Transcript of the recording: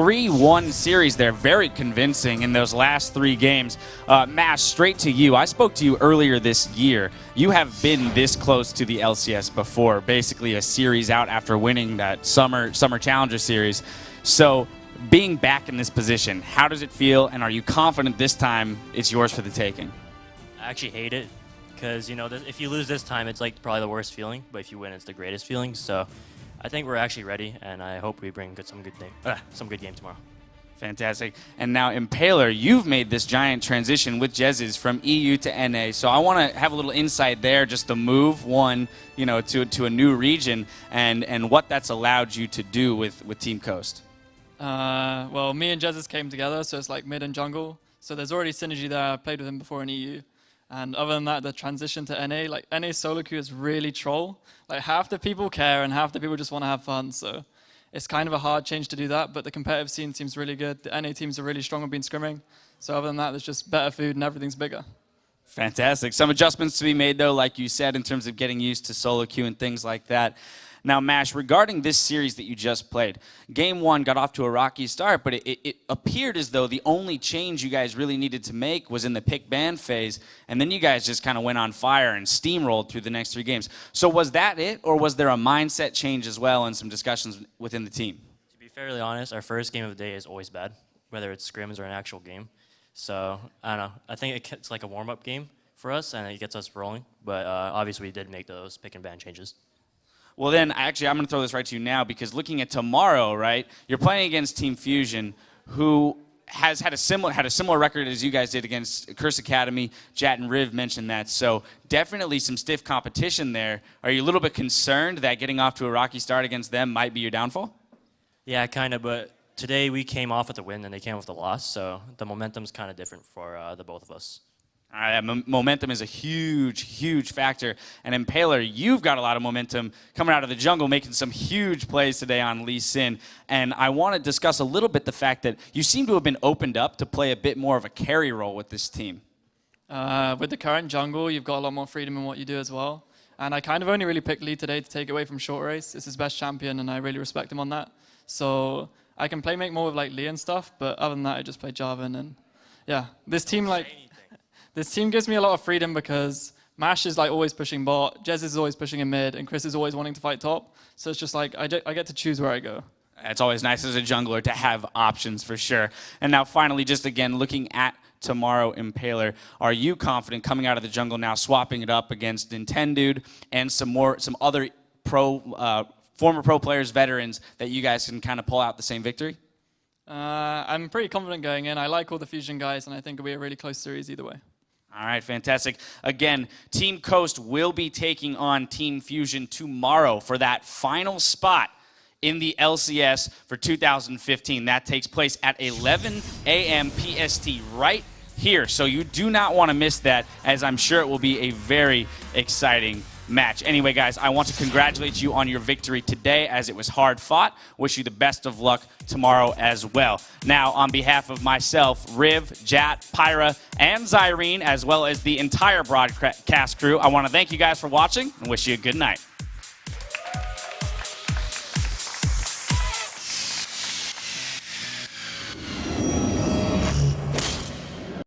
3-1 series there, very convincing in those last 3 games. Mash, straight to you. I spoke to you earlier this year. You have been this close to the LCS before, basically a series out after winning that Summer Challenger Series. So being back in this position, how does it feel, and are you confident this time it's yours for the taking? I actually hate it because, you know, if you lose this time, it's like probably the worst feeling, but if you win, it's the greatest feeling. So I think we're actually ready, and I hope we bring some good game tomorrow. Fantastic. And now, Impaler, you've made this giant transition with Jez's from EU to NA. So I want to have a little insight there, just the move, you know, to a new region, and what that's allowed you to do with Team Coast. Well, me and Jez's came together, so it's like mid and jungle. So there's already synergy there. I played with him before in EU. And other than that, the transition to NA, like NA solo queue is really troll. Like half the people care and half the people just want to have fun. So it's kind of a hard change to do that, but the competitive scene seems really good. The NA teams are really strong with being scrimming. So other than that, there's just better food and everything's bigger. Fantastic. Some adjustments to be made, though, like you said, in terms of getting used to solo queue and things like that. Now, Mash, regarding this series that you just played, Game 1 got off to a rocky start, but it appeared as though the only change you guys really needed to make was in the pick-ban phase, and then you guys just kind of went on fire and steamrolled through the next 3 games. So was that it, or was there a mindset change as well and some discussions within the team? To be fairly honest, our first game of the day is always bad, whether it's scrims or an actual game. So, I don't know. I think it's like a warm-up game for us, and it gets us rolling. But obviously, we did make those pick-and-ban changes. Well, then, actually, I'm going to throw this right to you now, because looking at tomorrow, right, you're playing against Team Fusion, who has had a similar record as you guys did against Curse Academy. Jat and Riv mentioned that, so definitely some stiff competition there. Are you a little bit concerned that getting off to a rocky start against them might be your downfall? Yeah, kind of, but today we came off with a win and they came off with a loss, so the momentum's kind of different for the both of us. All right, momentum is a huge, huge factor. And Impaler, you've got a lot of momentum coming out of the jungle, making some huge plays today on Lee Sin. And I want to discuss a little bit the fact that you seem to have been opened up to play a bit more of a carry role with this team. With the current jungle, you've got a lot more freedom in what you do as well. And I kind of only really picked Lee today to take away from short race. It's his best champion, and I really respect him on that. So I can make more with like Lee and stuff, but other than that, I just play Jarvan. And yeah, this team This team gives me a lot of freedom because Mash is like always pushing bot, Jez is always pushing in mid, and Chris is always wanting to fight top. So it's just like I get to choose where I go. It's always nice as a jungler to have options for sure. And now finally, just again, looking at tomorrow, Impaler, are you confident coming out of the jungle now, swapping it up against Nintendude and some other former pro players, veterans, that you guys can kind of pull out the same victory? I'm pretty confident going in. I like all the Fusion guys, and I think it'll be a really close series either way. All right, fantastic. Again, Team Coast will be taking on Team Fusion tomorrow for that final spot in the LCS for 2015. That takes place at 11 a.m. PST right here. So you do not want to miss that, as I'm sure it will be a very exciting match. Anyway, guys, I want to congratulate you on your victory today, as it was hard fought. Wish you the best of luck tomorrow as well. Now, on behalf of myself, Riv, Jat, Pyra, and Zyrene, as well as the entire broadcast crew, I want to thank you guys for watching and wish you a good night.